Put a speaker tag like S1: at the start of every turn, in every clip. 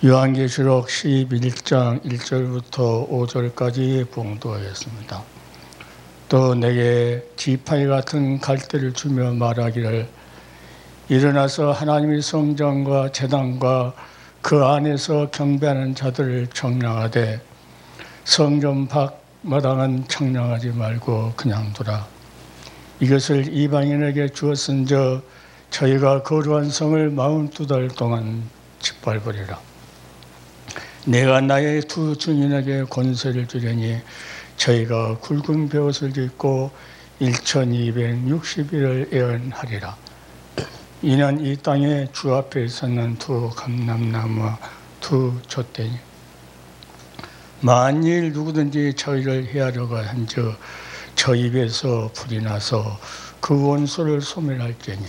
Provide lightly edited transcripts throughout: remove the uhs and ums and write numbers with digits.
S1: 요한계시록 11장 1절부터 5절까지 봉독하였습니다. 또 내게 지팡이 같은 갈대를 주며 말하기를 일어나서 하나님의 성전과 제단과 그 안에서 경배하는 자들을 청량하되 성전 밖 마당은 청량하지 말고 그냥 두라. 이것을 이방인에게 주었은저 저희가 거룩한 성을 42달 동안 짓밟으리라. 내가 나의 두 증인에게 권세를 주려니 저희가 굵은 벼옷을 입고 1260일을 예언하리라. 이는 이 땅에 주 앞에 섰는 두 감람나무와 두 톳대니 만일 누구든지 저희를 해하려고 한즉 저 입에서 불이 나서 그 원수를 소멸할지니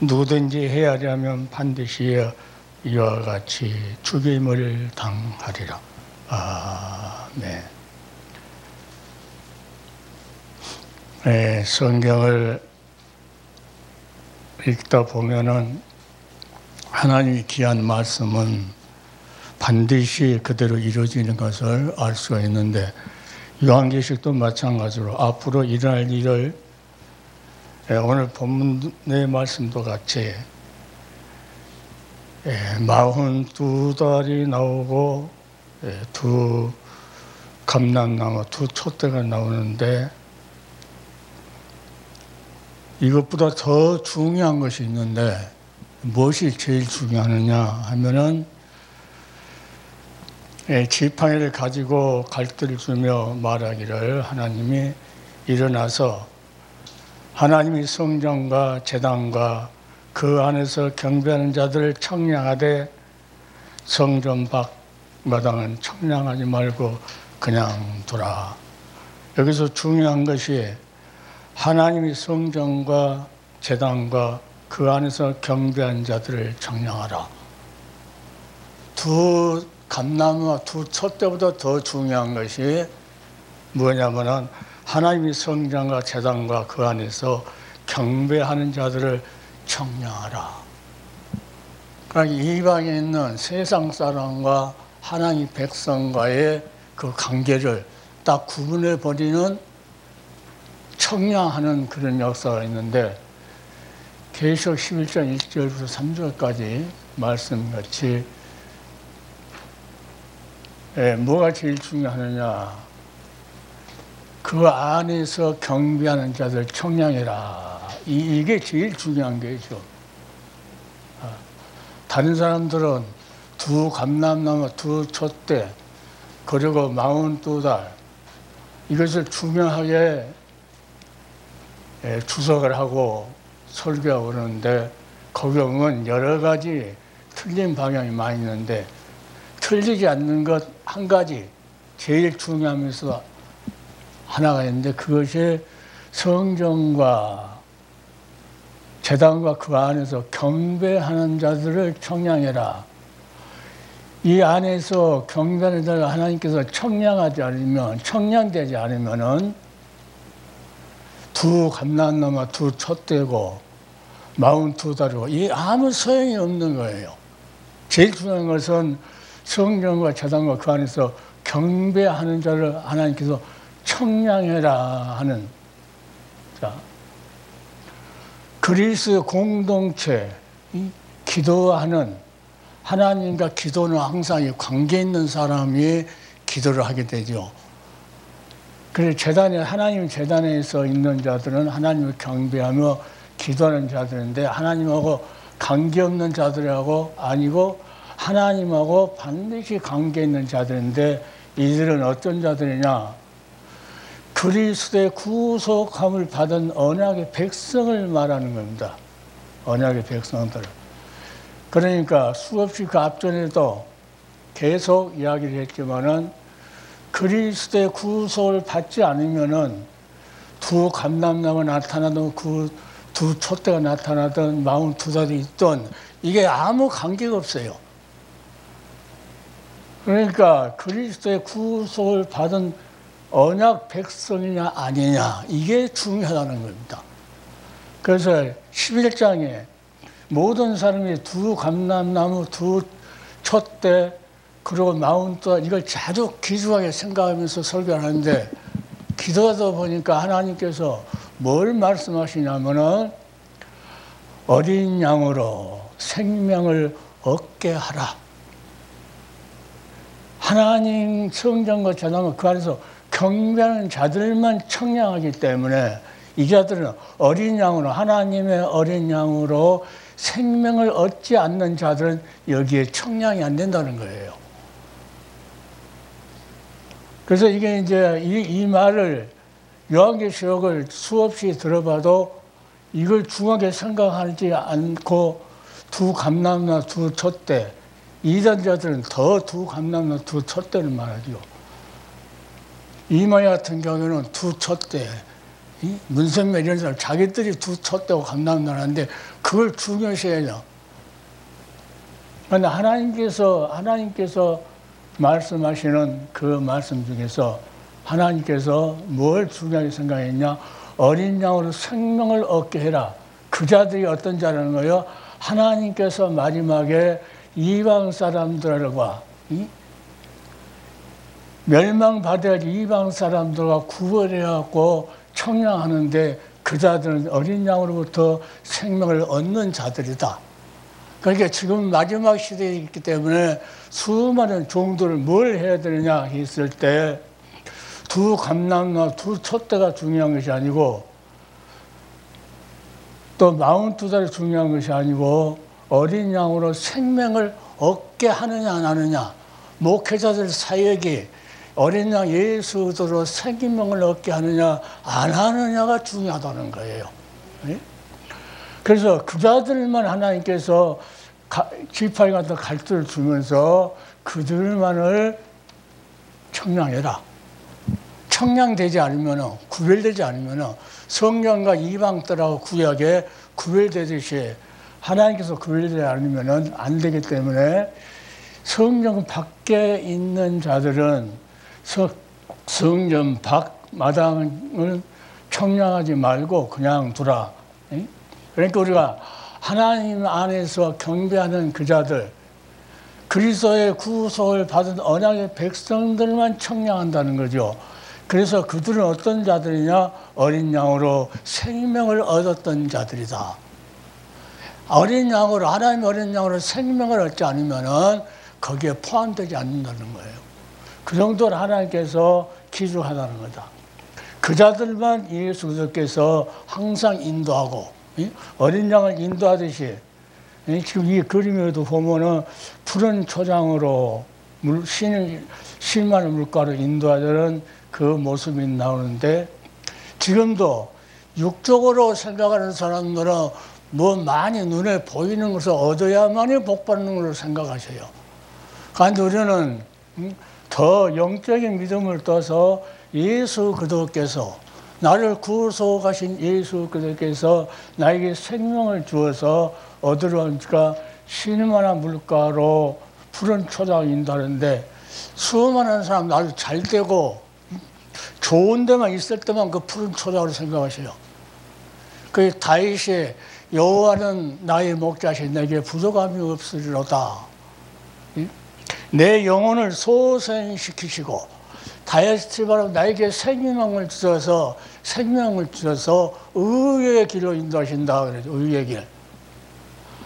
S1: 누구든지 해하려면 반드시 이와 같이 죽임을 당하리라. 아멘. 네, 성경을 읽다 보면은 하나님의 귀한 말씀은 반드시 그대로 이루어지는 것을 알 수가 있는데 요한계시록도 마찬가지로 앞으로 일어날 일을 오늘 본문의 말씀도 같이 42달이 나오고 두 감람나무 두 톳대가 나오는데 이것보다 더 중요한 것이 있는데 무엇이 제일 중요하느냐 하면은 지팡이를 가지고 갈대를 주며 말하기를 하나님이 일어나서 하나님의 성전과 제단과 그 안에서 경배하는 자들을 청량하되 성전 밖 마당은 청량하지 말고 그냥 두라. 여기서 중요한 것이 하나님의 성전과 제단과 그 안에서 경배하는 자들을 청량하라. 두 감나무와 두 톳대보다 더 중요한 것이 뭐냐면은 하나님의 성전과 제단과 그 안에서 경배하는 자들을 청량하라. 그러니까 이방에 있는 세상 사람과 하나님 백성과의 그 관계를 딱 구분해 버리는 청량하는 그런 역사가 있는데 계시록 11장 1절부터 3절까지 말씀같이 뭐가 제일 중요하느냐, 그 안에서 경배하는 자들 청량해라. 이게 제일 중요한 게죠. 다른 사람들은 두 감람나무 두 톳대 그리고 42달 이것을 중요하게 주석을 하고 설교하고 그러는데 거기 보면 여러 가지 틀린 방향이 많이 있는데 틀리지 않는 것 한 가지 제일 중요하면서 하나가 있는데 그것이 성전과 제단과 그 안에서 경배하는 자들을 청량해라. 이 안에서 경배하는 자를 하나님께서 청량하지 않으면 청량되지 않으면은 두 감람나무와 두 톳대고 42달이고 이 아무 소용이 없는 거예요. 제일 중요한 것은 성전과 제단과 그 안에서 경배하는 자를 하나님께서 청량해라 하는. 자, 그리스도 공동체, 기도하는 하나님과 기도는 항상 관계 있는 사람이 기도를 하게 되죠. 그래서 제단에 하나님 제단에서 있는 자들은 하나님을 경배하며 기도하는 자들인데 하나님하고 관계없는 자들하고 아니고 하나님하고 반드시 관계 있는 자들인데 이들은 어떤 자들이냐? 그리스도의 구속함을 받은 언약의 백성을 말하는 겁니다. 언약의 백성들. 그러니까 수없이 그 앞전에도 계속 이야기를 했지만은 그리스도의 구속을 받지 않으면은 두 감람나무가 나타나든 그 두 톳대가 나타나든 42달이 있던 이게 아무 관계가 없어요. 그러니까 그리스도의 구속을 받은 언약 백성이냐 아니냐 이게 중요하다는 겁니다. 그래서 11장에 모든 사람이 두 감람나무 두 촛대, 그리고 마운트, 이걸 자주 귀중하게 생각하면서 설교하는데, 기도하다 보니까 하나님께서 뭘 말씀하시냐면은 어린 양으로 생명을 얻게 하라. 하나님 성전과 재단과 그 안에서 경배하는 자들만 청량하기 때문에 이 자들은 어린 양으로, 하나님의 어린 양으로 생명을 얻지 않는 자들은 여기에 청량이 안 된다는 거예요. 그래서 이게 이제 이 말을 요한계시록을 수없이 들어봐도 이걸 중하게 생각하지 않고 두 감람나 두 촛대, 이단자들은 더 두 감람나 두 촛대를 말하죠. 이마야 같은 경우는 두 촛대, 문선매 이런 사람 자기들이 두 촛대고 감람나라는데 그걸 중요시해요. 그런데 하나님께서 말씀하시는 그 말씀 중에서 하나님께서 뭘 중요하게 생각했냐? 어린 양으로 생명을 얻게 해라. 그 자들이 어떤 자라는 거예요? 하나님께서 마지막에 이방 사람들과 멸망받아야 할 이방 사람들과 구별해갖고 청량하는데 그 자들은 어린 양으로부터 생명을 얻는 자들이다. 그러니까 지금 마지막 시대에 있기 때문에 수많은 종들을 뭘 해야 되느냐 했을 때 두 감람나 두 촛대가 중요한 것이 아니고 또 마운트 달이 중요한 것이 아니고 어린 양으로 생명을 얻게 하느냐 안 하느냐, 목회자들 사역이 어린 양 예수로 생명을 얻게 하느냐 안 하느냐가 중요하다는 거예요. 그래서 그 자들만 하나님께서 지파에 같은 갈등을 주면서 그들만을 청량해라. 청량되지 않으면, 구별되지 않으면 성경과 이방들하고 구약에 구별되듯이 하나님께서 구별되지 않으면 안 되기 때문에 성경 밖에 있는 자들은 성전 밖 마당을 청량하지 말고 그냥 두라. 그러니까 우리가 하나님 안에서 경배하는 그 자들, 그리스도의 구속을 받은 언약의 백성들만 청량한다는 거죠. 그래서 그들은 어떤 자들이냐? 어린 양으로 생명을 얻었던 자들이다. 어린 양으로, 하나님의 어린 양으로 생명을 얻지 않으면은 거기에 포함되지 않는다는 거예요. 그 정도로 하나님께서 기준하다는 거다. 그 자들만 예수 그리스도께서 항상 인도하고, 어린 양을 인도하듯이, 지금 이 그림에도 보면은 푸른 초장으로 신만의 물가로 인도하자는 그 모습이 나오는데, 지금도 육적으로 생각하는 사람들은 뭐 많이 눈에 보이는 것을 얻어야만이 복받는 걸로 생각하셔요. 그런데 우리는 더 영적인 믿음을 떠서 예수 그리스도께서, 나를 구속하신 예수 그리스도께서 나에게 생명을 주어서 얻으러 오니까 신만한 물가로 푸른 초장을 인도하는데, 수많은 사람 나도 잘 되고 좋은 데만 있을 때만 그 푸른 초장으로 생각하셔요. 그 다윗이 여호와는 나의 목자시 내게 부족함이 없으리로다. 내 영혼을 소생시키시고 다윗이 바로 나에게 생명을 주셔서 의의 길로 인도하신다 그러죠. 의의 길.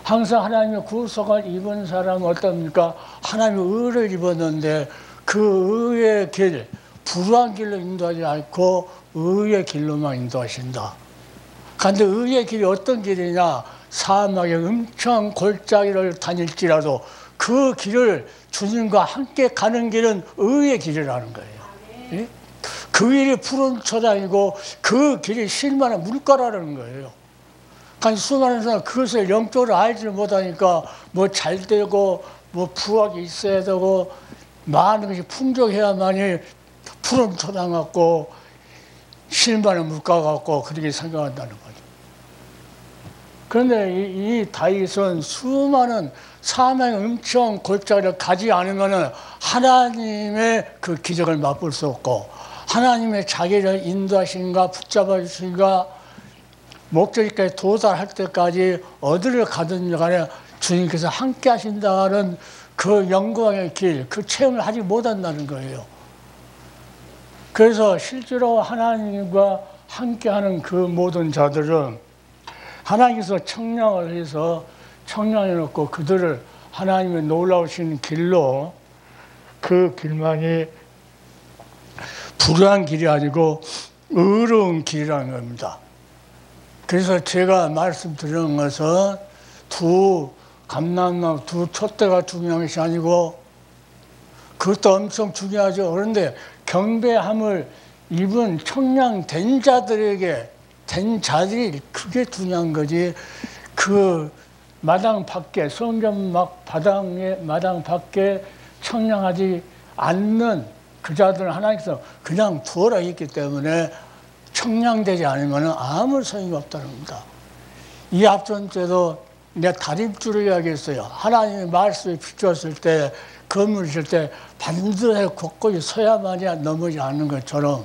S1: 항상 하나님의 구속을 입은 사람은 어떻습니까? 하나님의 의를 입었는데 그 의의 길, 불우한 길로 인도하지 않고 의의 길로만 인도하신다. 그런데 의의 길이 어떤 길이냐? 사막의 엄청 골짜기를 다닐지라도 그 길을 주님과 함께 가는 길은 의의 길이라는 거예요. 그 길이 푸른 초장이고 그 길이 실만한 물가라는 거예요. 그러니까 수많은 사람 그것을 영적으로 알지 못하니까 뭐 잘 되고 뭐 부하게 있어야 되고 많은 것이 풍족해야만이 푸른 초장 같고 실만한 물가 같고 그렇게 생각한다는 거죠. 그런데 이 다윗은 수많은 사망의 엄청 골짜기를 가지 않으면 하나님의 그 기적을 맛볼 수 없고 하나님의 자기를 인도하신가 붙잡아 주신가 목적지까지 도달할 때까지 어디를 가든 간에 주님께서 함께 하신다는 그 영광의 길, 그 체험을 하지 못한다는 거예요. 그래서 실제로 하나님과 함께하는 그 모든 자들은 하나님께서 청량을 해서 청량해놓고 그들을 하나님의 놀라우신 길로, 그 길만이 불의한 길이 아니고 의로운 길이라는 겁니다. 그래서 제가 말씀드리는 것은 두 감람나무, 두 촛대가 중요한 것이 아니고, 그것도 엄청 중요하죠. 그런데 경배함을 입은 청량된 자들에게, 된 자들이 그게 중요한 거지. 그 마당 밖에, 성전 마당 밖에 청량하지 않는 그 자들은 하나님께서 그냥 두어라 있기 때문에 청량되지 않으면 아무 소용이 없다는 겁니다. 이 앞전 때도 내가 다림줄을 이야기했어요. 하나님의 말씀이 비추었을 때, 건물을 질 때 반드시 곳곳이 서야만이 넘어지지 않는 것처럼,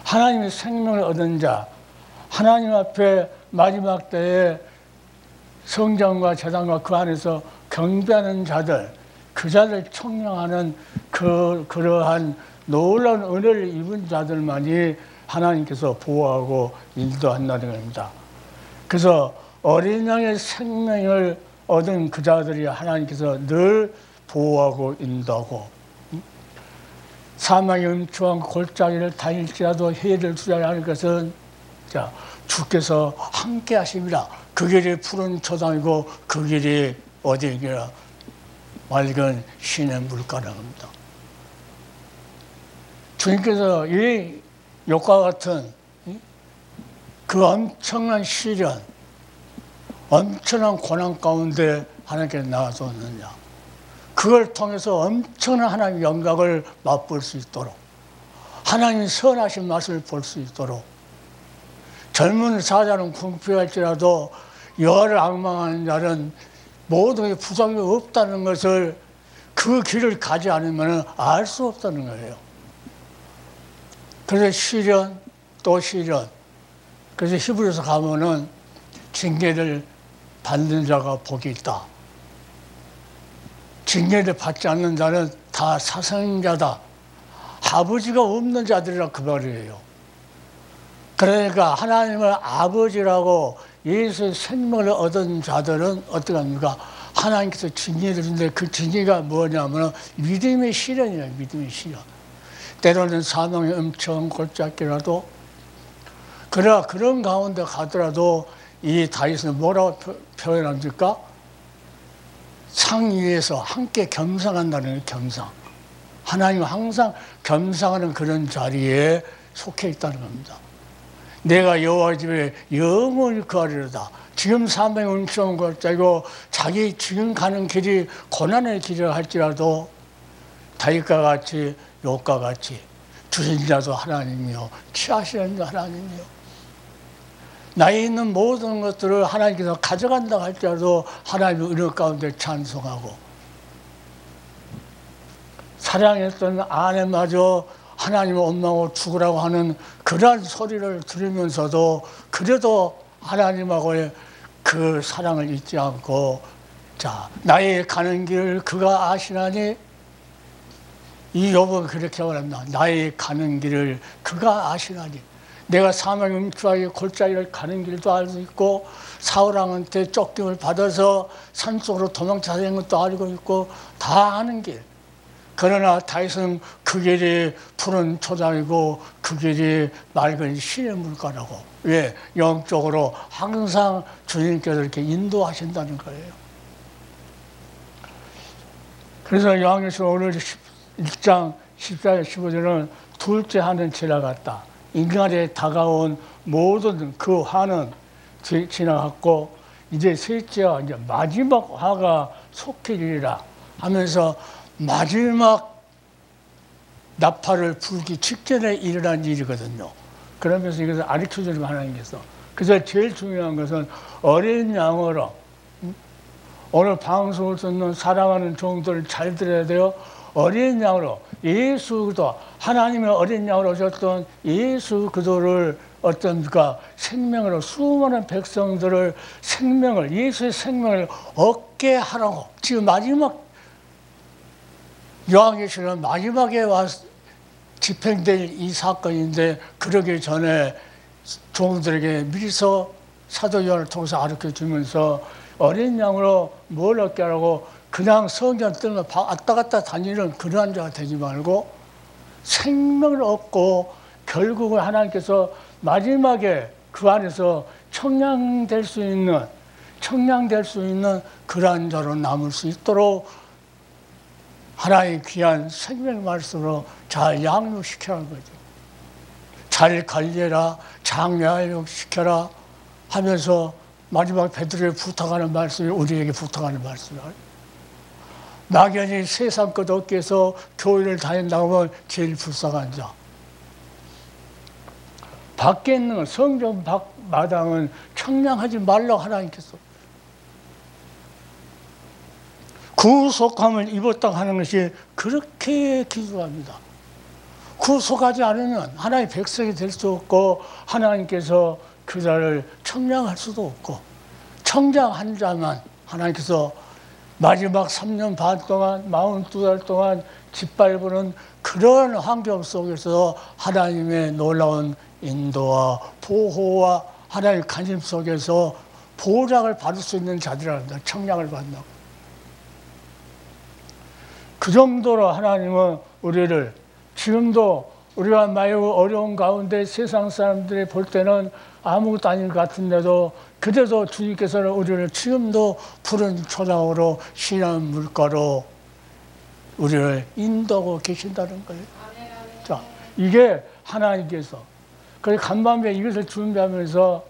S1: 하나님의 생명을 얻은 자, 하나님 앞에 마지막 때에 성전과 제단과 그 안에서 경배하는 자들, 그 자들 청량하는 그러한 놀라운 은혜를 입은 자들만이 하나님께서 보호하고 인도한다는 겁니다. 그래서 어린 양의 생명을 얻은 그 자들이 하나님께서 늘 보호하고 인도하고, 사망의 음침한 골짜기를 다닐지라도 해를 두려워야 하는 것은, 자, 주께서 함께 하십니다. 그 길이 푸른 초당이고 그 길이 어디이라 맑은 신의 물가라는 겁니다. 주님께서 이 욕과 같은 그 엄청난 시련, 엄청난 고난 가운데 하나님께 나아졌느냐, 그걸 통해서 엄청난 하나님의 영광을 맛볼 수 있도록, 하나님의 선하신 맛을 볼 수 있도록, 젊은 사자는 궁핍할지라도 여호와를 앙망하는 자는 모든 부정이 없다는 것을, 그 길을 가지 않으면 알 수 없다는 거예요. 그래서 시련 또 시련. 그래서 히브리서 가면은 징계를 받는 자가 복이 있다. 징계를 받지 않는 자는 다 사성자다. 아버지가 없는 자들이라 그 말이에요. 그러니까 하나님을 아버지라고 예수의 생명을 얻은 자들은 어떻게 합니까? 하나님께서 징계를 주는데 그 징계가 뭐냐면 믿음의 시련이에요. 믿음의 시련. 때로는 사망의 엄청 골짜기라도, 그러나 그런 가운데 가더라도 이 다윗은 뭐라고 표현합니까? 상 위에서 함께 겸상한다는 겸상. 하나님은 항상 겸상하는 그런 자리에 속해 있다는 겁니다. 내가 여호와 집에 영원히 거하리로다. 지금 사망의 음침한 골짜기고 자기 지금 가는 길이 고난의 길이라 할지라도 다윗과 같이 욥과 같이 주신 자도 하나님이요 취하시는 자 하나님이요, 나에 있는 모든 것들을 하나님께서 가져간다 할지라도 하나님의 은혜 가운데 찬송하고, 사랑했던 아내마저 하나님을 원망하고 죽으라고 하는 그러한 소리를 들으면서도 그래도 하나님하고의 그 사랑을 잊지 않고, 자, 나의 가는 길을 그가 아시나니, 이 욥은 그렇게 말합니다. 나의 가는 길을 그가 아시나니. 내가 사망의 음침하게 골짜기를 가는 길도 알고 있고, 사울왕한테 쫓김을 받아서 산속으로 도망쳐낸 것도 알고 있고, 다 아는 길. 그러나 다윗은 그 길이 푸른 초장이고 그 길이 맑은 신의 물가라고. 왜? 영적으로 항상 주님께서 이렇게 인도하신다는 거예요. 그래서 요한계시록 오늘 1장 14절 15절은 둘째 하는 지나갔다. 인간에 다가온 모든 그 화는 지나갔고 이제 셋째와 이제 마지막 화가 속히리라 하면서 마지막 나팔을 불기 직전에 일어난 일이거든요. 그러면서 이것을 가르쳐주는 하나님께서. 그래서 제일 중요한 것은 어린 양으로, 오늘 방송을 듣는 사랑하는 종들을 잘 들어야 돼요. 어린 양으로, 예수도 하나님의 어린 양으로 오셨던 예수 그도를 어떻습니까? 생명으로 수많은 백성들을 생명을, 예수의 생명을 얻게 얻게 하라고. 지금 마지막 요한계시록 마지막에 와서 집행될 이 사건인데, 그러기 전에 종들에게 미리서 사도 요한을 통해서 가르쳐주면서 어린 양으로 뭘 얻게 하라고, 그냥 성경 뜨면 왔다 갔다 다니는 그러한 자가 되지 말고 생명을 얻고 결국은 하나님께서 마지막에 그 안에서 청량될 수 있는 그러한 자로 남을 수 있도록 하나님의 귀한 생명 말씀으로 잘 양육시키라는 거죠. 잘 관리해라, 장려시켜라 하면서 마지막 베드로에게 부탁하는 말씀이 우리에게 부탁하는 말씀이에요. 막연히 세상 것 얻기 위해서 교회를 다닌다고 하면 제일 불쌍한 자. 밖에 있는 성전 밖 마당은 청량하지 말라고 하나님께서. 구속함을 입었다 하는 것이 그렇게 기도합니다. 구속하지 않으면 하나님의 백성이 될 수 없고, 하나님께서 그 자를 청량할 수도 없고, 청량한 자만 하나님께서 마지막 3년 반 동안 42달 동안 짓밟는 그런 환경 속에서 하나님의 놀라운 인도와 보호와 하나님의 관심 속에서 보호장을 받을 수 있는 자들이랍니다. 청량을 받는다고. 그 정도로 하나님은 우리를, 지금도 우리가 매우 어려운 가운데 세상 사람들이 볼 때는 아무것도 아닌 것 같은데도, 그래도 주님께서는 우리를 지금도 푸른 초장으로 신한 물가로 우리를 인도하고 계신다는 거예요. 자, 이게 하나님께서. 그래서 간밤에 이것을 준비하면서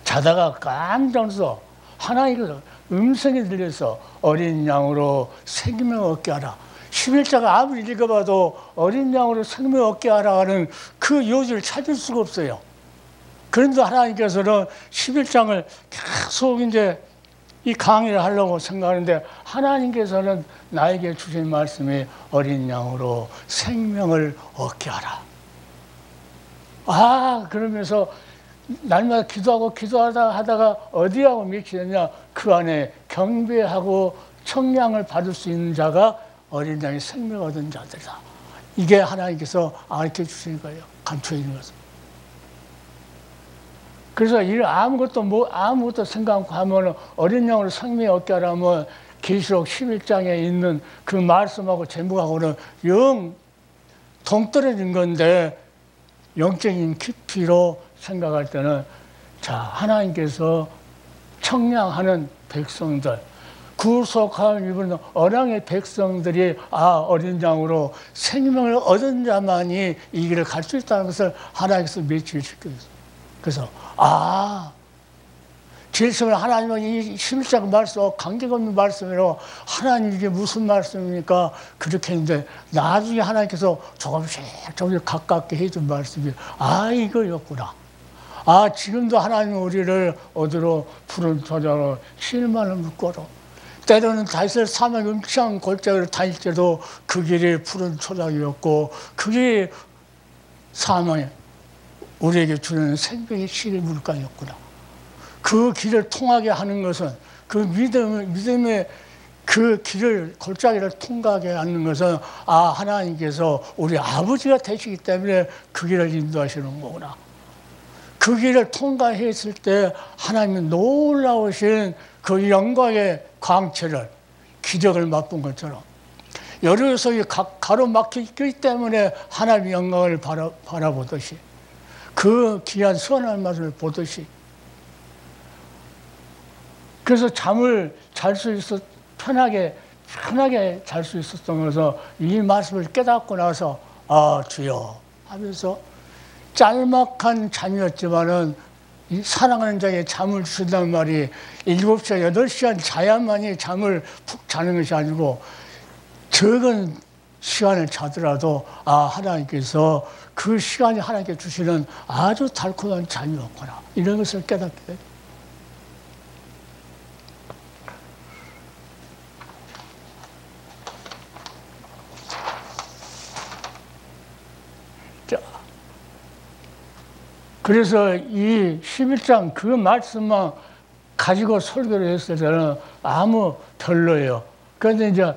S1: 자다가 깜짝 놀라서 하나님께서 음성이 들려서 어린 양으로 생명 얻게 하라. 11장을 아무리 읽어봐도 어린 양으로 생명 얻게 하라 하는 그 요지를 찾을 수가 없어요. 그런데 하나님께서는 11장을 계속 이제 이 강의를 하려고 생각하는데, 하나님께서는 나에게 주신 말씀이 어린 양으로 생명을 얻게 하라. 그러면서 날마다 기도하다가 어디하고 미치느냐, 그 안에 경배하고 청량을 받을 수 있는 자가 어린 양의 생명 얻은 자들이다. 이게 하나님께서 가르쳐 주시는 거예요. 감춰 있는 것은. 그래서 이 아무것도 생각 않고 하면 어린 양으로 생명 얻게 하라면 계시록 11장에 있는 그 말씀하고 제목하고는 영 동떨어진 건데, 영적인 깊이로 생각할 때는, 자, 하나님께서 청량하는 백성들, 구속함을 입은 언약의 백성들이 어린 양으로 생명을 얻은 자만이 이 길을 갈 수 있다는 것을 하나님께서 매치시켰어요. 그래서 제일 처음에 하나님은 이 11장 말씀, 관계가 없는 말씀으로 하나님 이게 무슨 말씀입니까? 그렇게 했는데, 나중에 하나님께서 조금씩 가깝게 해준 말씀이 이거였구나. 지금도 하나님은 우리를 어디로 푸른 초장으로 실만을 묶어로, 때로는 다윗을 사망 음침한 골짜기를 다닐 때도 그 길이 푸른 초장이었고, 그게 사망에 우리에게 주는 생명의 실 물가였구나. 그 길을 통하게 하는 것은, 그 믿음의 그 길을, 골짜기를 통과하게 하는 것은, 하나님께서 우리 아버지가 되시기 때문에 그 길을 인도하시는 거구나. 그 길을 통과했을 때 하나님의 놀라우신 그 영광의 광채를, 기적을 맛본 것처럼, 여리고성이 가로막혔기 때문에 하나님의 영광을 바라보듯이, 그 귀한 선한 맛을 보듯이, 그래서 잠을 잘 수 있었, 편하게 잘 수 있었던 것은 이 말씀을 깨닫고 나서 주여 하면서, 짤막한 잠이었지만은 이 사랑하는 자에게 잠을 주신다는 말이 7시간, 8시간 자야만이 잠을 푹 자는 것이 아니고, 적은 시간을 자더라도 하나님께서 그 시간이 하나님께 주시는 아주 달콤한 잠이었구나, 이런 것을 깨닫게 돼요. 그래서 이 11장 그 말씀만 가지고 설교를 했을 때는 아무 별로예요. 그런데 이제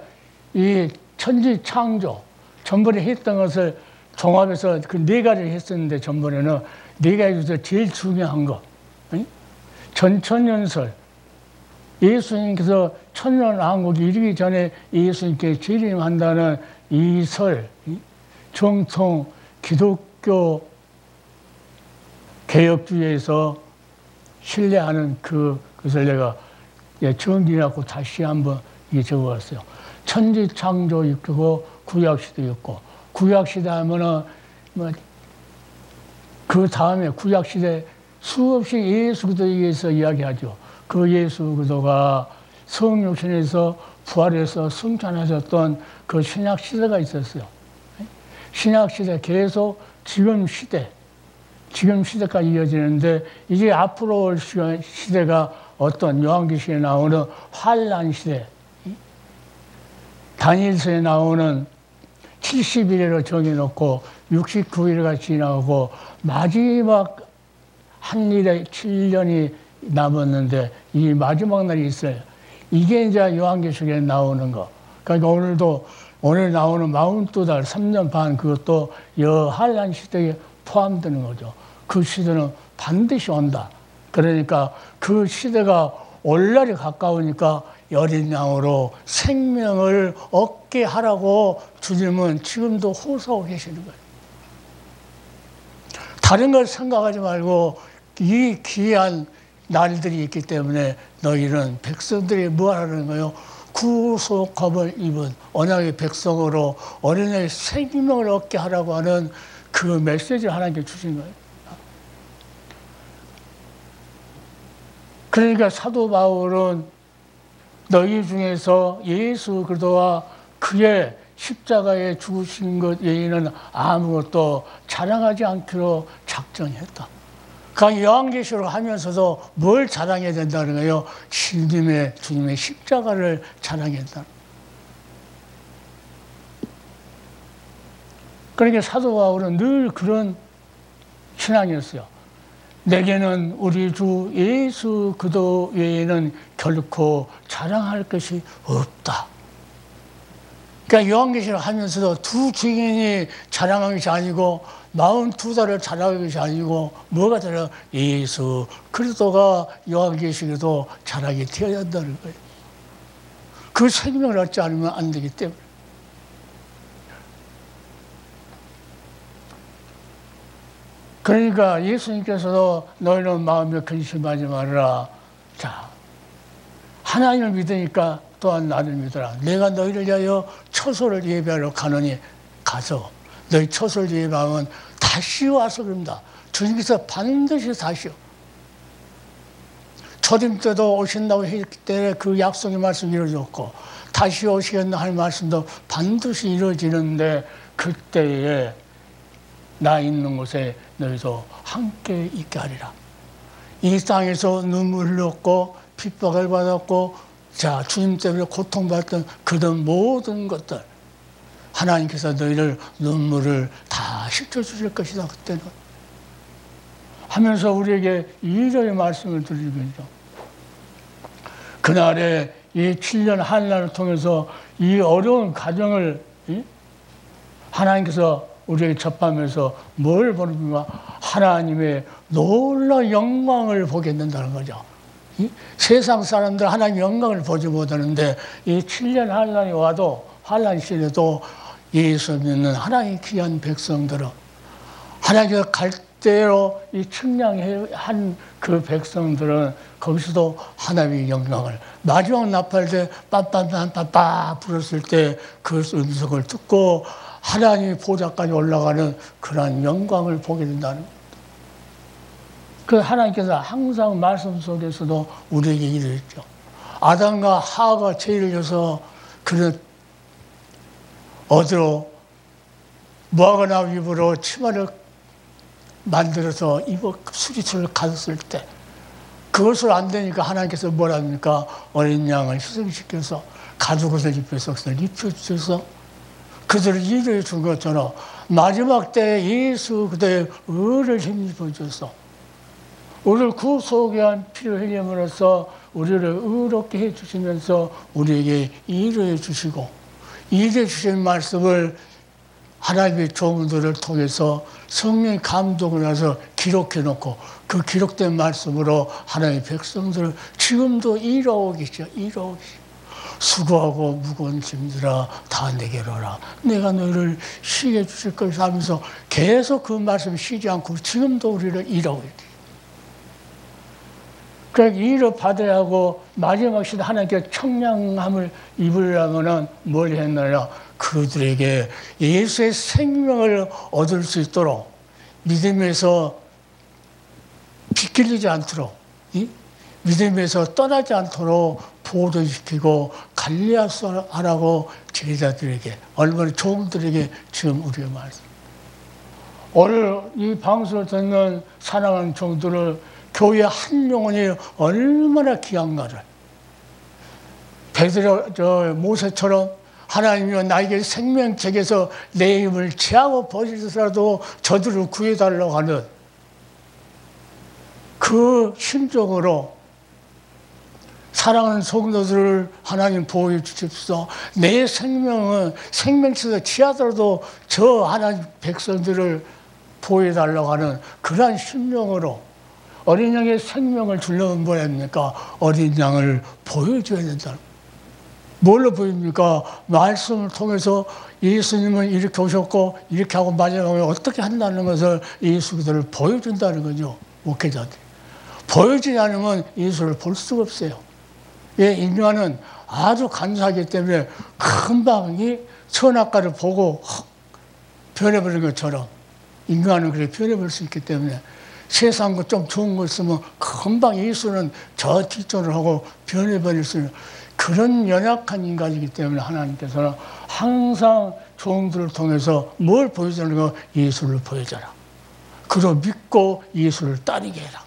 S1: 이 천지 창조, 전번에 했던 것을 종합해서 그 네 가지를 했었는데, 전번에는 네 가지 중에서 제일 중요한 거, 전천연설. 예수님께서 천년왕국이 이르기 전에 예수님께 재림한다는 이 설, 정통 기독교 개혁주의에서 신뢰하는 그것을 내가 정리하고 다시 한번 적어왔어요. 천지창조 있고 구약시대 있고, 구약시대 하면은 그 다음에 구약시대 수없이 예수 그리스도에 의해서 이야기하죠. 그 예수 그리스도가 성육신에서 부활해서 승천하셨던 그 신약 시대가 있었어요. 신약 시대 계속 지금 시대까지 이어지는데, 이제 앞으로 올 시대가 어떤 요한계시에 나오는 환란 시대, 다니엘서에 나오는 70일로 정해놓고 69일가 지나고 마지막 한 일에 7년이 남았는데 이 마지막 날이 있어요. 이게 이제 요한계시록에 나오는 거. 그러니까 오늘 나오는 42달 3년 반, 그것도 여한란 시대에 포함되는 거죠. 그 시대는 반드시 온다. 그러니까 그 시대가 올 날이 가까우니까 여린 양으로 생명을 얻게 하라고 주님은 지금도 호소하고 계시는 거예요. 다른 걸 생각하지 말고 이 귀한 날들이 있기 때문에 너희는 백성들이 뭐 하라는 거예요? 구속함을 입은 언약의 백성으로 어린아이 생명을 얻게 하라고 하는 그 메시지를 하나님께 주신 거예요. 그러니까 사도 바울은 너희 중에서 예수 그리스도와 그의 십자가에 죽으신 것 외에는 아무것도 자랑하지 않기로 작정했다. 그러니까 요한계시록 하면서도 뭘 자랑해야 된다는 거예요? 주님의 십자가를 자랑했다. 그러니까 사도 바울은 늘 그런 신앙이었어요. 내게는 우리 주 예수 그리스도 외에는 결코 자랑할 것이 없다. 그러니까 요한계시록 하면서도 두 증인이 자랑한 것이 아니고 42달을 자랑한 것이 아니고 뭐가 자랑? 예수 그리스도가 요한계시록에도 자랑이 되어야 한다는 거예요. 그 생명을 얻지 않으면 안 되기 때문에. 그러니까 예수님께서도 너희는 마음에 근심하지 말아라. 자, 하나님을 믿으니까 또한 나를 믿어라. 내가 너희를 위하여 처소를 예배하러 가노니 가서 너희 처소를 예배하면 다시 와서 그럽니다. 주님께서 반드시 다시요. 초림 때도 오신다고 했기 때문에 그 약속의 말씀이 이루어졌고 다시 오시겠나 할 말씀도 반드시 이루어지는데 그때에 나 있는 곳에 너희도 함께 있게 하리라. 이 땅에서 눈물 흘렸고 핍박을 받았고 자 주님 때문에 고통받던 그런 모든 것들 하나님께서 너희를 눈물을 다 씻어주실 것이다. 그때는 하면서 우리에게 이러한 말씀을 드리겠죠. 그날에 이 7년 한란을 통해서 이 어려운 가정을 하나님께서 우리에게 접하면서 뭘 보는가? 하나님의 놀라운 영광을 보게 된다는 거죠. 세상 사람들 하나님의 영광을 보지 못하는데 이 7년 한란이 와도 한란 시대도 예수 믿는 하나님의 귀한 백성들은 하나님께서 갈대로 이 측량한 그 백성들은 거기서도 하나님의 영광을 마지막 나팔 때 빰빰빰빰빰 불었을 때 그 음성을 듣고 하나님의 보좌까지 올라가는 그러한 영광을 보게 된다는 겁니다. 그 하나님께서 항상 말씀 속에서도 우리에게 이르셨죠. 아담과 하와가 죄를 져서 그는 어디로 무화과나무 잎으로 치마를 만들어서 입어 수리처를 가졌을 때 그것을 안 되니까 하나님께서 뭐라 합니까? 어린 양을 희생시켜서 가죽옷을 입혀서 입혀주셔서 그들을 이루어 준 것처럼 마지막 때에 예수 그대의 의를 힘입어 줘서 우리를 구속에 한 피를 흘림으로써 우리를 의롭게 해주시면서 우리에게 일해 주시고, 일해 주신 말씀을 하나님의 종들을 통해서 성령의 감동을 해서 기록해 놓고, 그 기록된 말씀으로 하나님의 백성들을 지금도 일하고 계시죠. 일하고 계시죠. 수고하고 무거운 짐들아 다 내게로 오라. 내가 너희를 쉬게 해 주실 것이다 하면서 계속 그 말씀 쉬지 않고 지금도 우리를 일하고 있다. 그러니까 일을 받아야 하고 마지막 시대 하나님께 청량함을 입으려면 뭘 했느냐. 그들에게 예수의 생명을 얻을 수 있도록 믿음에서 비틀리지 않도록, 믿음에서 떠나지 않도록 보존시키고 관리하라고 제자들에게, 얼마나 종들에게 지금 우리가 말씀. 오늘 이 방송을 듣는 사랑하는 종들을 교회 한 영혼이 얼마나 귀한가를, 베드로 모세처럼 하나님이여 나에게 생명책에서 내 힘을 취하고 버리더라도 저들을 구해달라고 하는 그 심정으로 사랑하는 성도들을 하나님 보호해 주십시오. 내 생명은 생명책에서 취하더라도 저 하나님 백성들을 보호해달라고 하는 그러한 심령으로 어린 양의 생명을 주려면 뭐합니까? 어린 양을 보여줘야 된다. 뭘로 보입니까? 말씀을 통해서 예수님은 이렇게 오셨고 이렇게 하고 마지막에 어떻게 한다는 것을 예수 그들을 보여준다는 거죠. 목회자들. 보여주지 않으면 예수를 볼 수가 없어요. 예, 인간은 아주 간사하기 때문에 금방 이 선악과를 보고 변해버린 것처럼 인간은 그렇게 변해버릴 수 있기 때문에 세상 거 좀 좋은 거 있으면 금방 예수는 저 뒷전을 하고 변해버릴 수 있는 그런 연약한 인간이기 때문에 하나님께서는 항상 종들을 통해서 뭘 보여주는 거? 예수를 보여줘라. 그로 믿고 예수를 따르게 해라.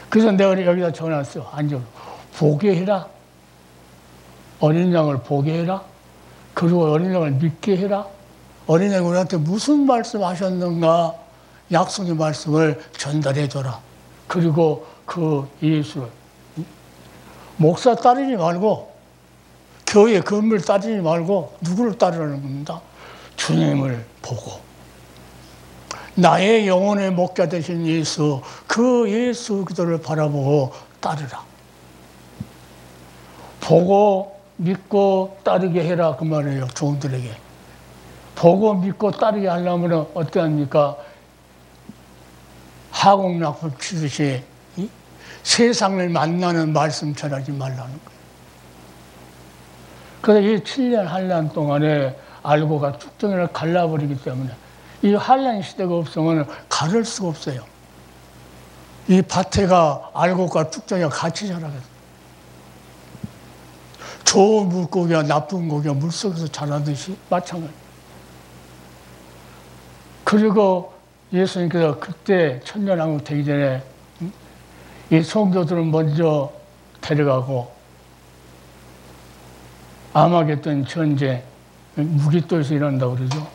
S1: 그래서 내가 여기다 적어놨어. 앉아. 보게 해라. 어린 양을 보게 해라. 그리고 어린 양을 믿게 해라. 어린 양이 우리한테 무슨 말씀 하셨는가? 약속의 말씀을 전달해줘라. 그리고 그 예수를 목사 따르지 말고 교회 건물 따르지 말고 누구를 따르라는 겁니다. 주님을 보고 나의 영혼의 목자 되신 예수, 그 예수 그들을 바라보고 따르라. 보고 믿고 따르게 해라 그 말이에요. 종들에게. 보고 믿고 따르게 하려면 어떻게 합니까? 하공약을 치듯이 세상을 만나는 말씀 전하지 말라는 거예요. 그래서 이 7년 한란 동안에 알고가 쭉정이를 갈라버리기 때문에 이 한란 시대가 없으면 가를 수가 없어요. 이 밭에가 알고가 쭉정이가 같이 자라거든요. 좋은 물고기와 나쁜 고기가 물속에서 자라듯이 마찬가지예요. 그리고 예수님께서 그때 천년왕국 되기 전에 이 성도들은 먼저 데려가고 아마겟돈 전쟁, 무기또에서 일어난다고 그러죠.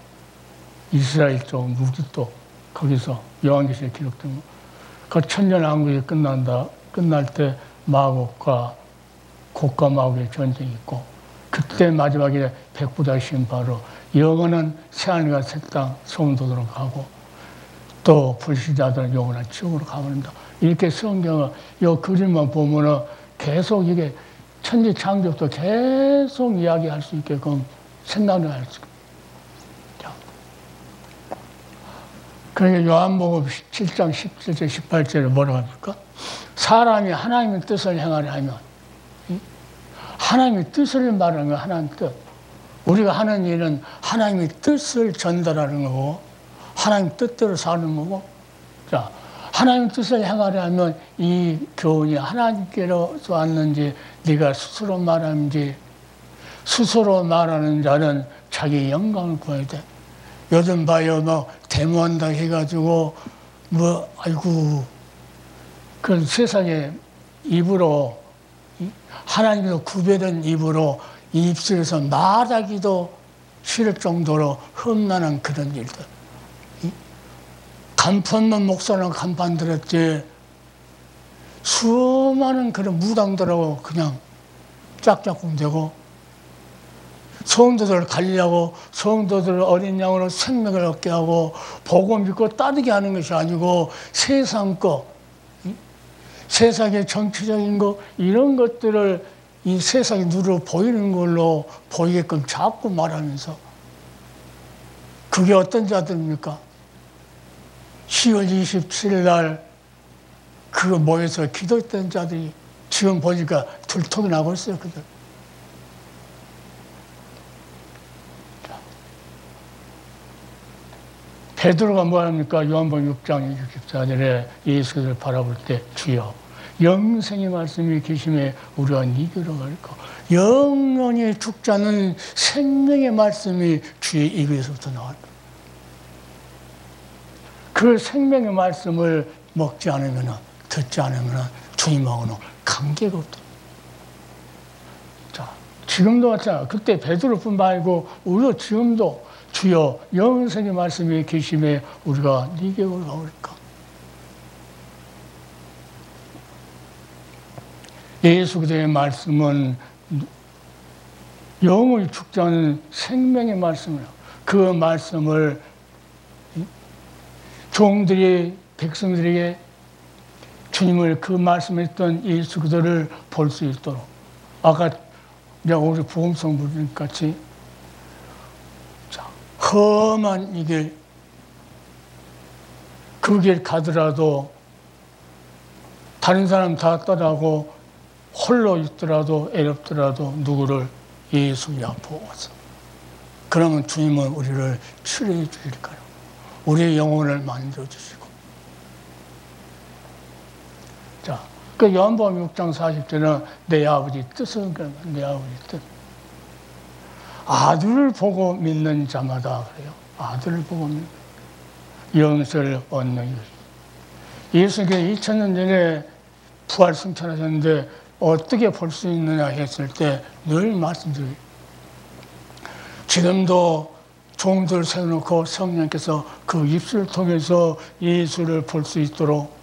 S1: 이스라엘 쪽 무기또, 거기서 요한계시에 기록된 거. 그 천년왕국이 끝날 때 마곡과 곡과 마곡의 전쟁이 있고 그때 마지막에 백부다 신바로 영원한 새하늘과 새 땅 성도들은 가고 또 불신자들은 영원한 지옥으로 가버린다. 이렇게 성경을 이 그림만 보면은 계속 이게 천지 창조부터 계속 이야기할 수 있게끔 생각을 할 수 있습니다. 그러니까 요한복음 7장 17절 18절에 뭐라고 합니까? 사람이 하나님의 뜻을 행하려 하면 하나님의 뜻을 말하는 거예요. 하나님 뜻. 우리가 하는 일은 하나님의 뜻을 전달하는 거고 하나님 뜻대로 사는 거고, 자, 하나님 뜻을 행하려 하면 이 교훈이 하나님께로서 왔는지 네가 스스로 말하는지, 스스로 말하는 자는 자기 영광을 구해야 돼. 요즘 봐요, 뭐 데모한다 해가지고 아이고 그런 세상에 입으로 하나님에서 구별된 입으로 이 입술에서 말하기도 싫을 정도로 험난한 그런 일들. 간판만 목사는 간판 들었지 수많은 그런 무당들하고 그냥 짝짝꿍되고 성도들을 관리하고 성도들을 어린 양으로 생명을 얻게 하고 복음 믿고 따르게 하는 것이 아니고 세상 거, 세상의 정치적인 거 이런 것들을 이 세상의 눈으로 보이는 걸로 보이게끔 자꾸 말하면서 그게 어떤 자들입니까? 10월 27일 날 그거 모여서 기도했던 자들이 지금 보니까 들통이 나고 있어요. 그들. 베드로가 뭐합니까? 요한복음 6장 24절에 예수를 바라볼 때 주여 영생의 말씀이 계심에 우리가 이기러 갈까? 영원히 죽지 않는 생명의 말씀이 주의 입에서부터 나왔다. 그 생명의 말씀을 먹지 않으면 듣지 않으면 주님하고는 관계가 없다. 자, 지금도 마찬가지야. 그때 베드로뿐만 아니고 우리도 지금도 주여 영생의 말씀이 계심에 우리가 네게 올라올까? 예수 그리스도의 말씀은 영원히 죽지 않은 생명의 말씀이에요. 그 말씀을 종들이 백성들에게 주님을 그 말씀했던 예수 그리스도를 볼 수 있도록 아까 우리 복음성 부분 같이 험한 이 길, 그 길 가더라도 다른 사람 다 떠나고 홀로 있더라도 애롭더라도 누구를 예수 앞으로 와서 그러면 주님은 우리를 치료해 주실까요? 우리의 영혼을 만져주시고 자, 그 요한복음 6장 40절은 내 아버지 뜻은 내 아버지 뜻 아들을 보고 믿는 자마다 그래요. 아들을 보고 믿는 영생을 얻는 것. 예수께서 2000년 전에 부활 승천하셨는데 어떻게 볼 수 있느냐 했을 때 늘 말씀드려요. 지금도 종들 세워놓고 성령께서 그 입술을 통해서 예수를 볼 수 있도록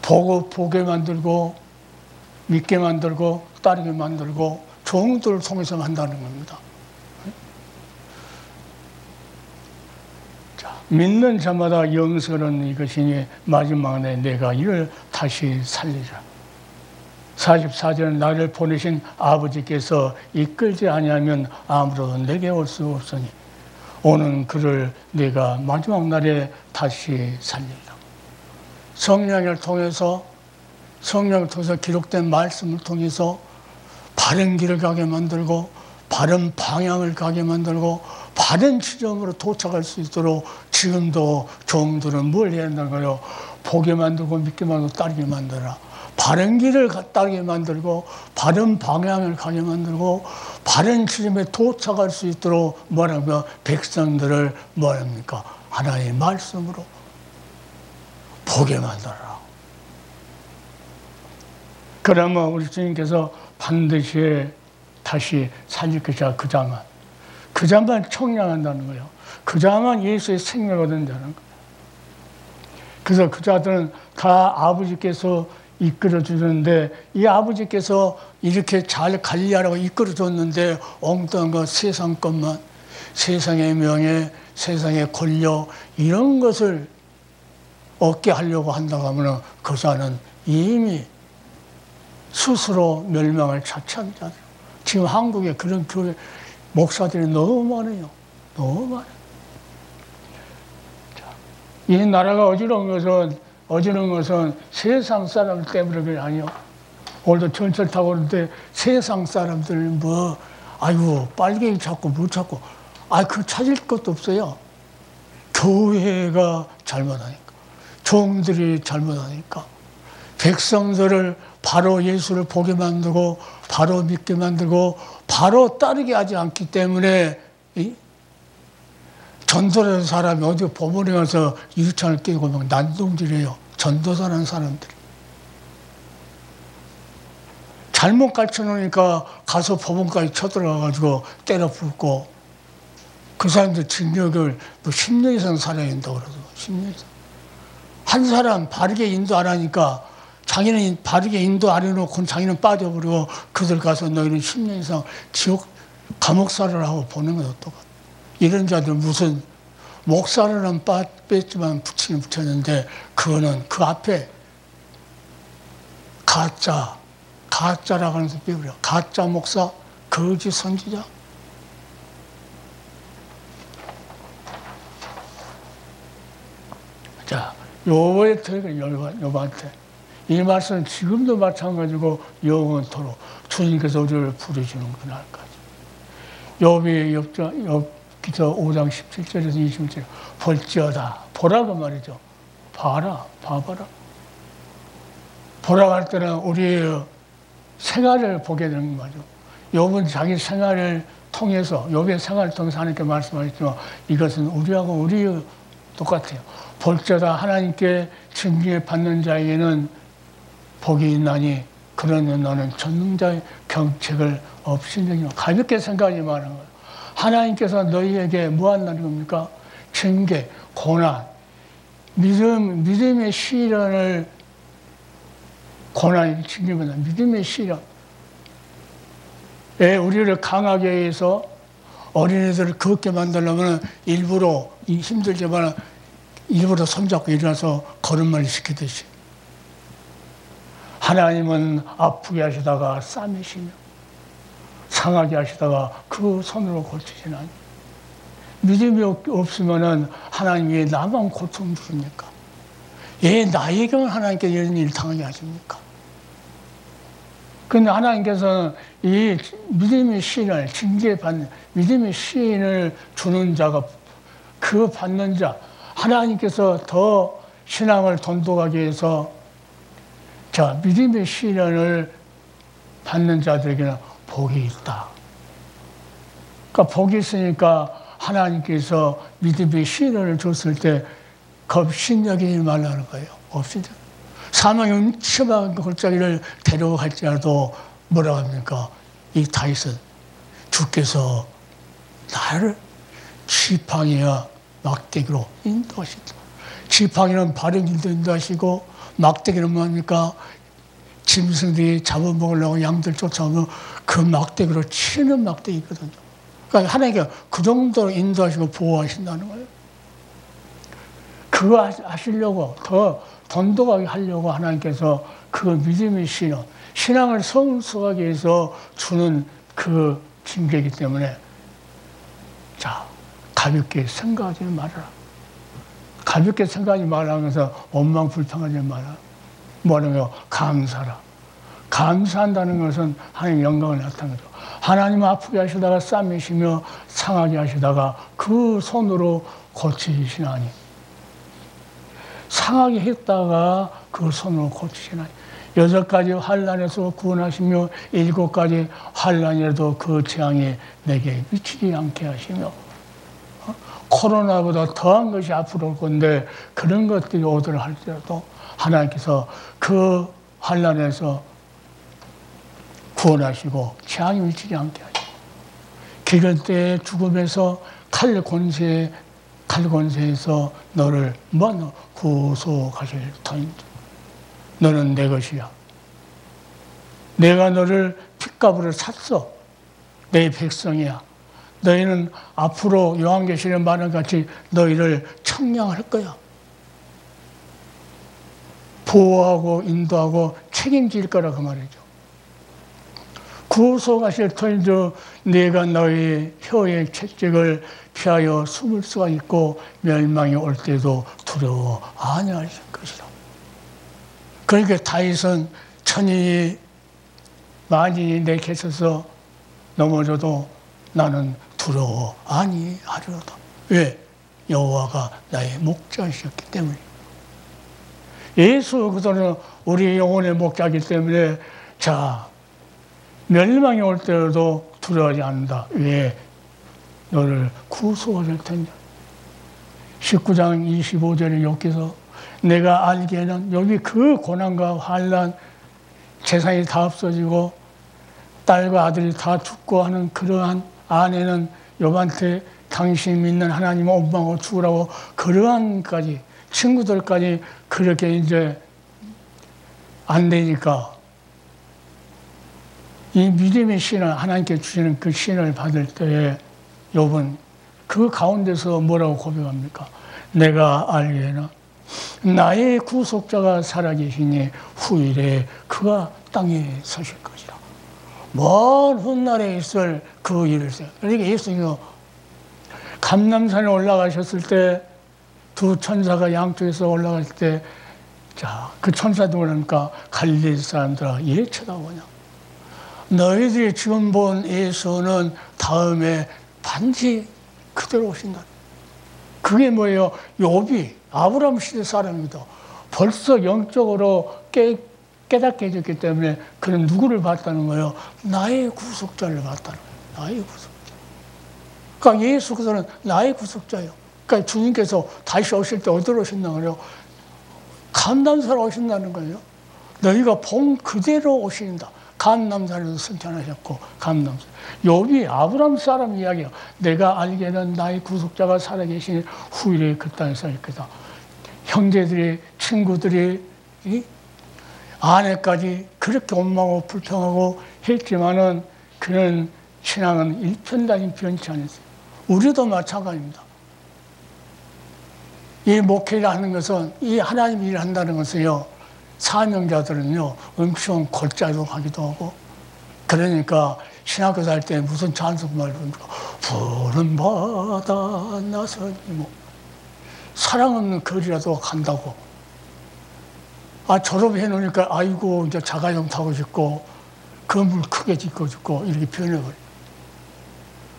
S1: 보게 만들고 믿게 만들고 따르게 만들고 종들을 통해서 한다는 겁니다. 자, 믿는 자마다 영생을 얻는 이것이니 마지막에 내가 이를 다시 살리라. 44절은 나를 보내신 아버지께서 이끌지 아니하면 아무도 내게 올 수 없으니 오는 그를 내가 마지막 날에 다시 살리라. 성령을 통해서 기록된 말씀을 통해서 바른 길을 가게 만들고 바른 방향을 가게 만들고 바른 지점으로 도착할 수 있도록 지금도 종들은 뭘 해야 한다고요? 보게 만들고 믿게 만들고 따르게 만들어라. 바른 길을 따르게 만들고 바른 방향을 가게 만들고 바른 지점에 도착할 수 있도록 뭐라고요? 백성들을 뭐랍니까? 하나님의 말씀으로 보게 만들어라. 그러면 우리 주님께서 반드시 다시 살릴 것이야. 그 자만 청량한다는 거예요. 그 자만 예수의 생명을 얻는다는 거예요. 그래서 그 자들은 다 아버지께서 이끌어 주는데 이 아버지께서 이렇게 잘 관리하라고 이끌어 줬는데 엉뚱한 거 세상 것만 세상의 명예, 세상의 권력 이런 것을 얻게 하려고 한다고 하면 그 자는 이미 스스로 멸망을 자처한 자들. 지금 한국에 그런 교회 목사들이 너무 많아요. 너무 많아요. 자, 이 나라가 어지러운 것은 세상 사람 때문에 그게 아니요. 오늘도 전철 타고 오는데 세상 사람들 아이고 빨갱이 찾고 뭐 찾고 그 찾을 것도 없어요. 교회가 잘못하니까 종들이 잘못하니까 백성들을 바로 예수를 보게 만들고 바로 믿게 만들고 바로 따르게 하지 않기 때문에 전도하는 사람이 어디 법원에 가서 유치원을 깨고 막 난동질해요. 전도사라는 사람들이. 잘못 가르쳐놓으니까 가서 법원까지 쳐들어가가지고 때려 붓고 그 사람들 징역을 10년 이상 살아야 된다고 그러더라고요. 10년 이상. 한 사람 바르게 인도 안 하니까 자기는 바르게 인도 안 해놓고 자기는 빠져버리고 그들 가서 너희는 10년 이상 지옥 감옥살을 하고 보는 것도 똑같아. 이런 자들 무슨 목살은 뺐지만 붙이긴 붙였는데 그거는 그 앞에 가짜라고 하는 것을 빼버려. 가짜 목사, 거짓 선지자. 자, 요거에 들어가 요한테. 이 말씀은 지금도 마찬가지고 영원토록 주님께서 우리를 부르시는 그날까지. 욥기서 5장 17절에서 21절. 볼지어다. 보라고 말이죠. 봐라. 보라고 할 때는 우리의 생활을 보게 되는 거죠. 욥은 자기 생활을 통해서, 욥의 생활을 통해서 하나님께 말씀하셨지만 이것은 우리하고 우리 똑같아요. 볼지어다 하나님께 징계 받는 자에게는 복이 있나니 그러면 너는 전능자의 경책을 없이는 가볍게 생각하지 말하는 거예요. 하나님께서 너희에게 뭐 한다는 겁니까? 징계, 고난, 믿음의 시련을 고난이 징계보다 믿음의 시련. 우리를 강하게 해서 어린애들을 걷게 만들려면 일부러 힘들지만 일부러 손잡고 일어나서 걸음마를 시키듯이 하나님은 아프게 하시다가 싸매시며 상하게 하시다가 그 손으로 고치시나니 믿음이 없으면 하나님이 나만 고통 주십니까? 나에게만 하나님께 이런 일 당하게 하십니까? 근데 하나님께서는 이 믿음의 시인을 징계받는 믿음의 시인을 주는 자가 그 받는 자 하나님께서 더 신앙을 돈독하게 해서 자 믿음의 시인을 받는 자들에게는 복이 있다. 그러니까 복이 있으니까 하나님께서 믿음의 시인을 줬을 때 겁신여기지 말라는 거예요. 없이 사망의 음침한 골짜기를 데려갈지라도 뭐라고 합니까? 이 다윗은 주께서 나를 지팡이와 막대기로 인도하신다. 지팡이는 바른 길도 인도하시고 막대기는 뭡니까? 짐승들이 잡아먹으려고 양들 쫓아오면 그 막대기로 치는 막대기거든요. 그러니까 하나님께서 그 정도로 인도하시고 보호하신다는 거예요. 그거 하시려고 더 돈독하게 하려고 하나님께서 그 믿음의 신앙을 성숙하게 해서 주는 그 징계이기 때문에 자 가볍게 생각하지 말아라. 가볍게 생각하지 말라면서 원망 불평하지 마라. 뭐냐면 감사라. 감사한다는 것은 하나님의 영광을 나타내는 거죠. 하나님 아프게 하시다가 싸매시며 상하게 하시다가 그 손으로 고치시나니 상하게 했다가 그 손으로 고치시나니 6가지 환난에서 구원하시며 7가지 환난이라도 그 재앙이 내게 미치지 않게 하시며 코로나보다 더한 것이 앞으로 올 건데 그런 것들이 오더라 할지라도 하나님께서 그 환난에서 구원하시고 재앙이 미치지 않게 하시고 기근 때의 죽음에서 칼 권세에서 너를 구속하실 터인데 너는 내 것이야. 내가 너를 핏값으로 샀어. 내 백성이야. 너희는 앞으로 요한계시록에 말한 같이 너희를 청량할 거야. 보호하고 인도하고 책임질 거라 그 말이죠. 구속하실 터인데 내가 너희 혀의 채찍을 피하여 숨을 수가 있고 멸망이 올 때도 두려워 아니하실 것이라. 그러니까 다윗은 천인이 만인이 내 곁에서 넘어져도 나는 두려워 아니하리로다. 왜? 여호와가 나의 목자이셨기 때문에. 예수 그리스도는 우리 영혼의 목자이기 때문에 자 멸망이 올 때도 두려워하지 않는다. 왜? 너를 구속하실 텐데. 19장 25절에 욥기서 내가 알기에는 여기 그 고난과 환난 재산이 다 없어지고 딸과 아들이 다 죽고 하는 그러한 아내는 욥한테 당신이 믿는 하나님을 원망하고 죽으라고 그러한까지 친구들까지 그렇게 이제 안 되니까 이 믿음의 신을 하나님께 주시는 그 신을 받을 때에 욥은 그 가운데서 뭐라고 고백합니까? 내가 알기에는 나의 구속자가 살아계시니 후일에 그가 땅에 서실 것이라. 먼 훗날에 있을 그 일을 써. 그러니까 예수님은 감람산에 올라가셨을 때 두 천사가 양쪽에서 올라갈 때, 자, 그 천사도 그러니까 갈릴리 사람들아, 얘 쳐다보냐? 너희들이 지금 본 예수는 다음에 반드시 그대로 오신다. 그게 뭐예요? 욥이 아브라함 시대 사람이다. 벌써 영적으로 깨닫게 해줬기 때문에 그는 누구를 봤다는 거예요? 나의 구속자를 봤다는 거예요. 나의 구속자. 그러니까 예수께서는 나의 구속자예요. 그러니까 주님께서 다시 오실 때 어디로 오신다고 그래요? 감람산으로 오신다는 거예요. 너희가 본 그대로 오신다. 감람산에서 승천하셨고, 감람산. 욥이 아브라함 사람 이야기야. 내가 알기에는 나의 구속자가 살아계시니 후일에 그 땅에 살 거다. 형제들이, 친구들이, 아내까지 그렇게 원망하고 불평하고 했지만은 그는 신앙은 일편단임 변치 않았어요. 우리도 마찬가지입니다. 이 목회를 하는 것은, 이 하나님 일을 한다는 것은요, 사명자들은요, 엄청 골짜기로 가기도 하고, 그러니까 신학교 할 때 무슨 찬송말 부릅니까? 푸른 바다 나서니 뭐 사랑 없는 거리라도 간다고. 아, 졸업해 놓으니까 아이고 이제 자가용 타고 싶고 건물 크게 짓고 싶고 이렇게 변해버려.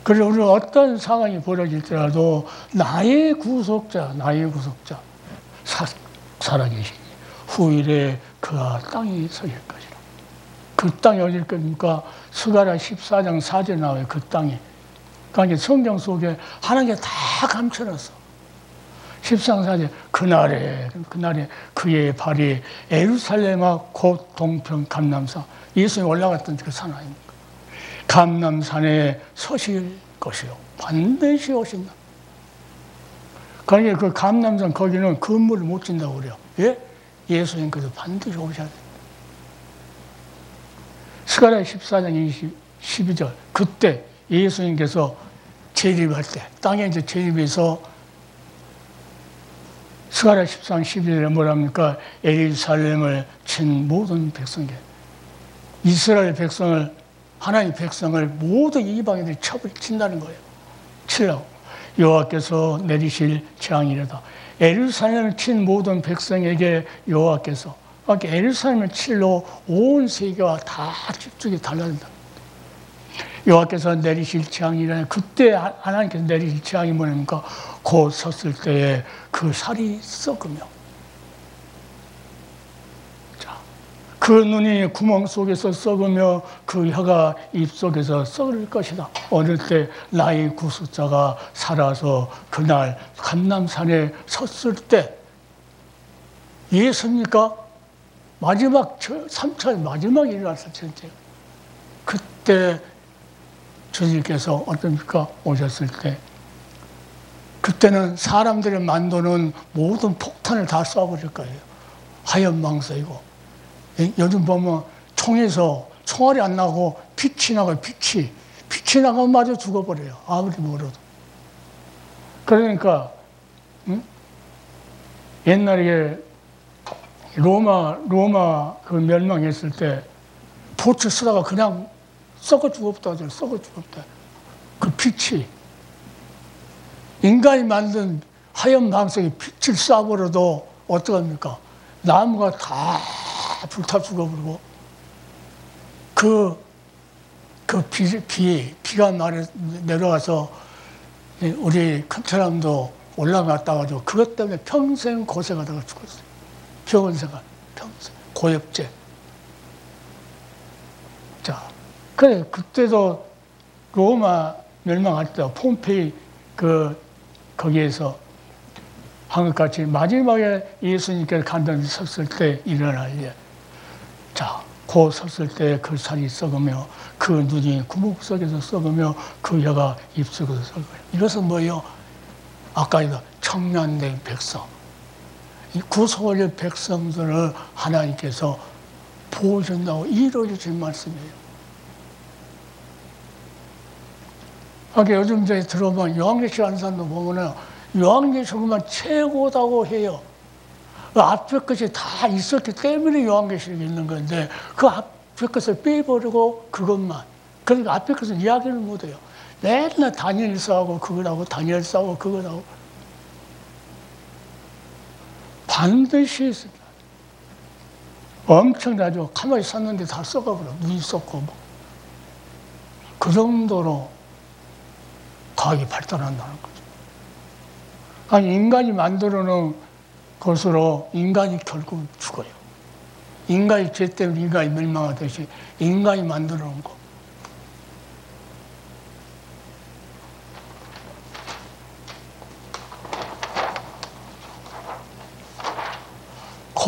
S1: 그래서 우리는 어떤 상황이 벌어질지라도 나의 구속자 살아계시니 후일에 그가 땅에 서실 것이라. 그 땅이 어딜 겁니까? 스가랴 14장 4절에 나와요. 그 땅이. 그러니까 성경 속에 하나님께 다 감춰놨어. 14장 4절 그날에 그의 발이 예루살렘과 곧 동편 감람산, 예수님이 올라갔던 그 산 아닙니까? 감람산에 서실 것이요. 반드시 오신다. 그러니까 그 감람산 거기는 건물을 못 짓는다고 그래요. 예? 예수님께서 반드시 오셔야 된다. 스가랴 14장 12절. 그때 예수님께서 재림할 때, 땅에 이제 재림해서 스가랴 14장 12절에 뭐랍니까? 예루살렘을 친 모든 백성에게, 이스라엘 백성을, 하나님의 백성을 모든 이방인들이 친다는 거예요. 치라고. 여호와께서 내리실 재앙이라다. 예루살렘을 친 모든 백성에게 여호와께서, 그러니까 예루살렘을 칠로 온 세계와 다 집중이 달라진다. 여호와께서 내리실 재앙이라는, 그때 하나님께서 내리실 재앙이 뭐냐니까 곧 섰을 때에 그 살이 썩으며, 자, 그 눈이 구멍 속에서 썩으며 그 혀가 입 속에서 썩을 것이다. 어느 때 나의 구속자가 살아서 그날 감람산에 섰을 때, 예수입니까? 마지막 3차의 마지막 일어났을 때, 그때 주님께서 어떻습니까? 오셨을 때, 그때는 사람들이 만드는 모든 폭탄을 다 쏴버릴 거예요. 하얀 망사이고, 요즘 보면 총에서 총알이 안 나고 빛이 나가요. 빛이 나가면 마저 죽어버려요. 아무리 멀어도. 그러니까 옛날에 로마 그 멸망했을 때 보트 쓰다가 그냥 썩어 죽었다 하잖아요. 썩어 죽었다. 그 빛이, 인간이 만든 하얀 망석에 빛을 쏴버려도 어떡합니까? 나무가 다 불타 죽어버리고, 비가 내려와서 우리 큰 사람도 올라갔다가도 그것 때문에 평생 고생하다가 죽었어요. 병원생활, 평생. 고엽제. 자, 그래, 그때도 로마 멸망할 때 폼페이 거기에서 한것같이 마지막에 예수님께서 간단히 섰을 때 일어날 일. 자, 그 섰을 때 그 살이 썩으며 그 눈이 구멍 속에서 썩으며 그 혀가 입속에서 썩어요. 이것은 뭐예요? 아까 청량된 백성. 이 구속을 백성들을 하나님께서 보호준다고 이루어진 말씀이에요. 아까 요즘 저희 들어보면 요한계시록 하는 사람도 보면은 요한계시록만 최고다고 해요. 그 앞에 것이 다 있었기 때문에 요한계시록이 있는 건데 그 앞에 것을 빼버리고 그것만. 그러니까 앞에 것은 이야기를 못해요. 맨날 다니엘서하고 그거하고 다니엘서하고 그거하고 반드시 엄청나죠. 가만히 샀는데 다 썩어버려. 눈이 썩고 뭐. 그 정도로 과학이 발달한다는 거죠. 아니 인간이 만들어 놓은 것으로 인간이 결국 죽어요. 인간이 죄 때문에 인간이 멸망하듯이 인간이 만들어 놓은 거.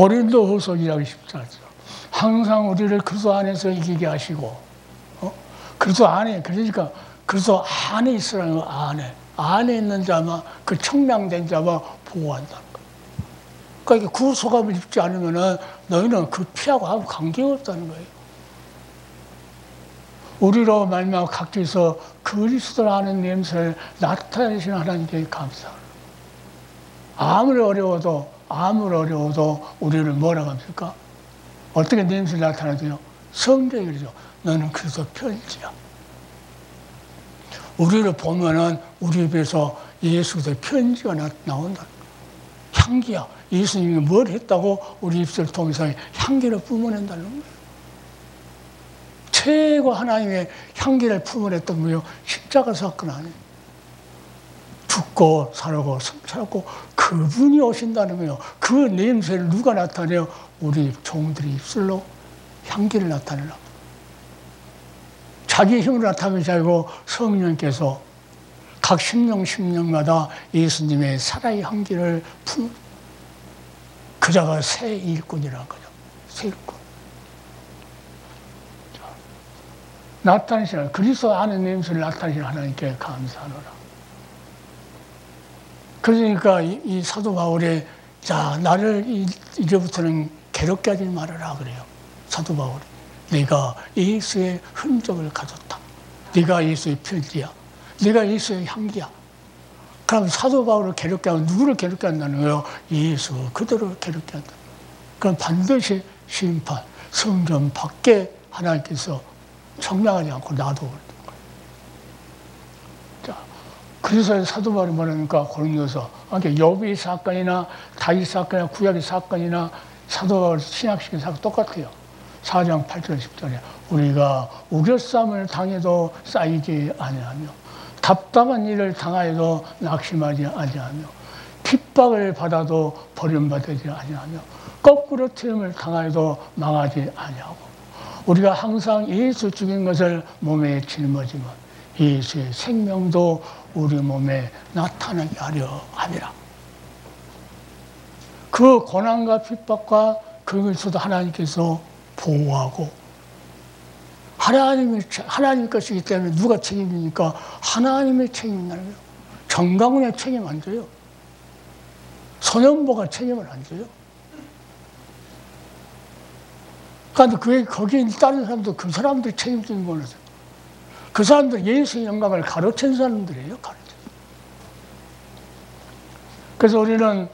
S1: 고린도후서 1장 14절. 항상 우리를 그리스도 안에서 이기게 하시고, 그리스도 안에, 그러니까 그리스도 안에 있으라는 거, 안에 있는 자만, 그 청량된 자만 보호한다는 거. 그러니까 구속함을 입지 않으면은 너희는 그 피하고 아무 관계가 없다는 거예요. 우리로 말미암아 각지에서 그리스도를 아는 냄새를 나타내시는 하나님께 감사합니다. 아무리 어려워도 우리를 뭐라고 합니까? 어떻게 냄새를 나타내줘요? 성경이 그러죠. 너는 그리스도 편지야. 우리를 보면은 우리 입에서 예수의 편지가 나온다. 향기야. 예수님이 뭘 했다고 우리 입술을 통해서 향기를 뿜어낸다는 거예요. 최고 하나님의 향기를 품어냈던 거예요. 십자가 사건 아니에요. 죽고 살고 성찰하고 그분이 오신다는 거예요. 그 냄새를 누가 나타내요? 우리 종들이 입술로 향기를 나타내려고. 자기 힘으로 나타내지 않고 성령께서 각 심령마다 예수님의 살아의 향기를 품. 그자가 새 일꾼이라는 거죠. 새 일꾼. 나타내시는 그리스도 안의 냄새를 나타내시는 하나님께 감사하노라. 그러니까 이 사도 바울이 자 나를 이제부터는 괴롭게 하지 말아라 그래요. 사도 바울이 네가 예수의 흔적을 가졌다. 네가 예수의 편지야. 네가 예수의 향기야. 그럼 사도 바울을 괴롭게 하면 누구를 괴롭게 한다는 거예요? 예수 그대로 괴롭게 한다. 그럼 반드시 심판, 성전 밖에 하나님께서 청량하지 않고 놔두고 그래서 사도 바울이 뭐라니까 고린도서 욥의 사건이나 다윗 사건이나 구약의 사건이나 사도 바울 신약시킨 사건 똑같아요. 4장 8절 10절에 우리가 우겨쌈을 당해도 쌓이지 아니하며 답답한 일을 당하여도 낙심하지 아니하며 핍박을 받아도 버림받지 아니하며 거꾸로 트임을 당하여도 망하지 아니하고 우리가 항상 예수 죽인 것을 몸에 짊어지면 예수의 생명도 우리 몸에 나타나게 하려 함이라. 그 고난과 핍박과 그것도 하나님께서 보호하고 하나님 것이기 때문에 누가 책임입니까? 하나님의 책임이라는 거예요. 정강훈의 책임 안 져요. 손현보가 책임을 안 져요. 그러니까 거기에 다른 사람도 그 사람들이 책임지는 거는 그 사람들 예수의 영광을 가로챈 사람들이에요. 그래서 우리는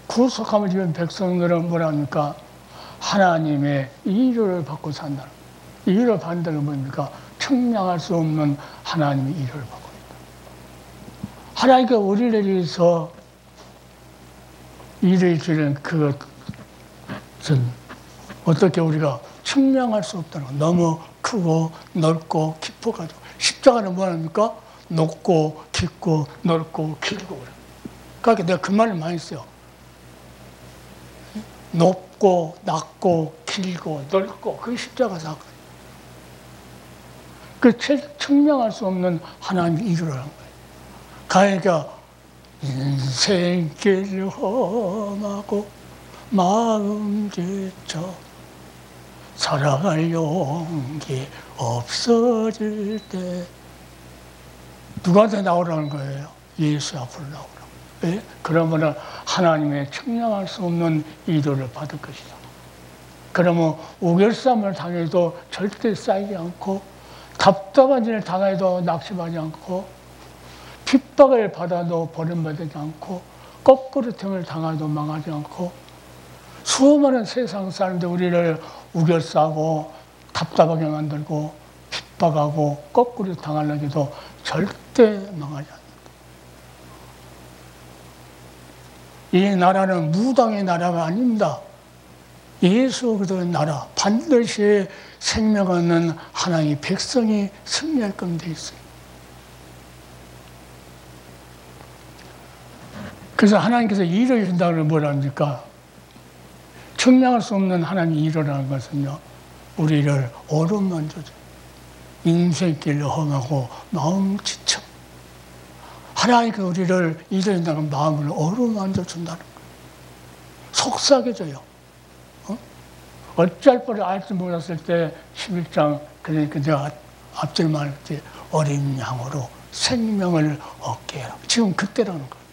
S1: 구속함을 입은 백성들은 뭐라 합니까? 하나님의 이유를 받고 산다. 이유를 받는다는 건 뭡니까? 청량할 수 없는 하나님의 이유를 받고 있다. 하나님께 우리를 위해서 일을 주는 그것은 어떻게 우리가 측량할 수 없다는 거. 너무 크고 넓고 깊어가지고 십자가는 뭐합니까? 높고 깊고 넓고 길고 그래. 그러니까 내가 그 말을 많이 써요. 높고 낮고 길고 넓고 그게 십자가 사건. 그 측량할 수 없는 하나님의 이루라는 거예요. 그러니까 인생길 험하고 마음 지쳐 살아갈 용기 없어질 때 누구한테 나오라는 거예요? 예수 앞으로 나오라고. 예? 그러면 하나님의 측량할 수 없는 위로를 받을 것이다. 그러면 우결쌈을 당해도 절대 쌓이지 않고, 답답한 일을 당해도 낙심하지 않고, 핍박을 받아도 버림받지 않고, 거꾸로 등을 당해도 망하지 않고, 수많은 세상 사람들 우리를 우겨싸고 답답하게 만들고 핍박하고 거꾸로 당하려고 해도 절대 망하지 않는다. 이 나라는 무당의 나라가 아닙니다. 예수 그리스도의 나라, 반드시 생명 얻는 하나님의 백성이 승리할 겁니다. 있어요. 그래서 하나님께서 일을 이룬다고 뭐라 합니까? 측량할 수 없는 하나님의 일이라는 것은요, 우리를 어루만져줘요. 인생길로 험하고 마음 지쳐. 하나님께서 우리를 이뤄낸다고 마음을 어루만져준다는 거예요. 속삭여줘요. 어쩔 뻔을 알지 몰랐을 때 11장, 그러니까 내가 앞절 말했지, 어린 양으로 생명을 얻게 해라. 지금 그때라는 거예요.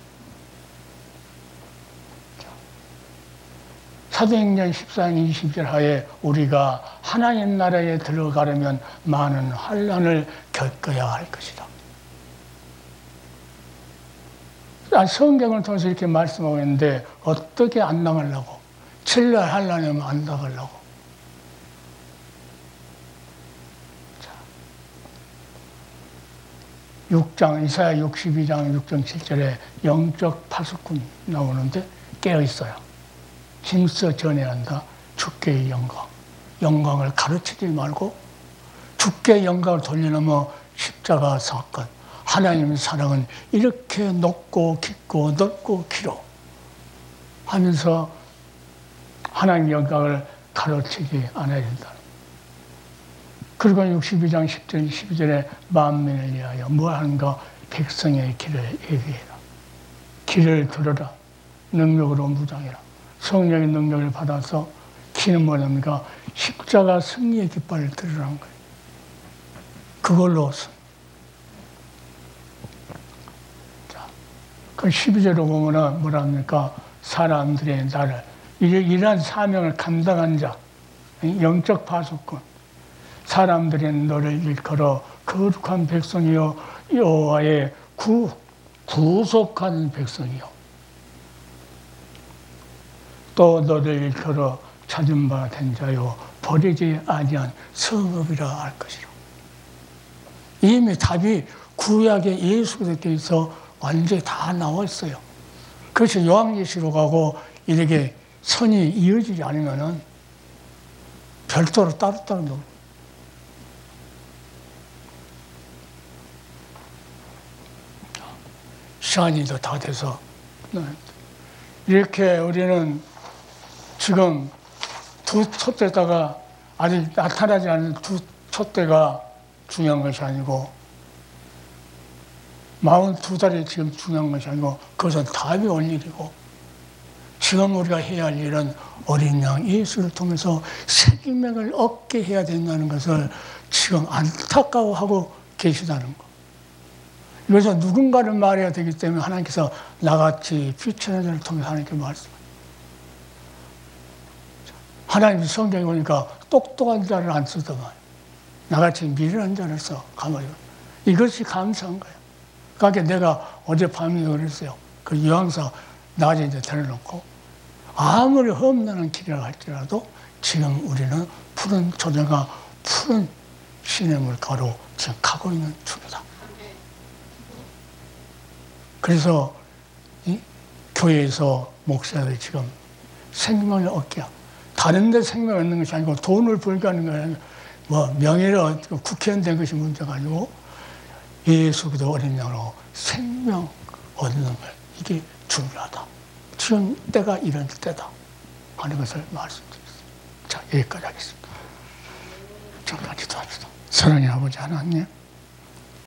S1: 사도행전 14장 20절 하에 우리가 하나님 나라에 들어가려면 많은 환난을 겪어야 할 것이다. 성경을 통해서 이렇게 말씀하고 있는데 어떻게 안 당하려고? 7날 환난이면 안 당하려고. 자, 6장, 이사야 62장 6장 7절에 영적 파수꾼 나오는데 깨어있어요. 힘써 전해야 한다. 주께의 영광. 영광을 가르치지 말고 주께의 영광을 돌려놓으면 십자가 사건. 하나님의 사랑은 이렇게 높고 깊고 넓고 길어 하면서 하나님의 영광을 가르치지 않아야 된다. 그리고 62장 10절 12절에 만민을 위하여 뭐하는가? 백성의 길을 예비해라. 길을 들어라. 능력으로 무장해라. 성령의 능력을 받아서 키는 뭐랍니까? 십자가 승리의 깃발을 들으라는 거예요. 그걸로 자, 그 12절로 보면은 뭐랍니까? 사람들의 나를 이러한 사명을 감당한 자, 영적 파수꾼, 사람들의 너를 일컬어 거룩한 백성이요 여호와의 구속한 백성이요. 또 너를 일컬어 찾은 바 된 자요 버리지 아니한 성읍이라 할 것이라. 이미 답이 구약의 예수 그리스도께서 완전히 다 나와 있어요. 그래서 요한계시록하고 이렇게 선이 이어지지 않으면은 별도로 따로따로 놓고 시간이 다 돼서 이렇게 우리는 지금 두 촛대다가 아직 나타나지 않은 두 촛대가 중요한 것이 아니고 42달이 지금 중요한 것이 아니고 그것은 답이 올 일이고 지금 우리가 해야 할 일은 어린 양 예수를 통해서 생명을 얻게 해야 된다는 것을 지금 안타까워하고 계시다는 거. 그래서 누군가를 말해야 되기 때문에 하나님께서 나같이 피치는 자를 통해서 하나님께 말씀합니다. 하나님 성경에 보니까 똑똑한 자를 안 쓰더만 나같이 미련한 자를 써. 가만히 이것이 감사한 거예요. 그러니까 내가 어젯밤에 그랬어요. 그 유황사 낮에 이제 데려놓고 아무리 험난한 길이라 할지라도 지금 우리는 푸른 조정과 푸른 시냇물가로 지금 가고 있는 중이다. 그래서 이 교회에서 목사들이 지금 생명을 얻게 하고 다른 데 생명을 얻는 것이 아니고 돈을 벌게 하는 거 아니고 뭐 명예를 얻고 국회의원 된 것이 문제가 아니고 예수 그리스도 어린 양으로 생명 얻는 것 이게 중요하다. 지금 때가 이런 때다 하는 것을 말씀드렸습니다. 자, 여기까지 하겠습니다. 잠깐 기도합시다. 사랑의 아버지 하나님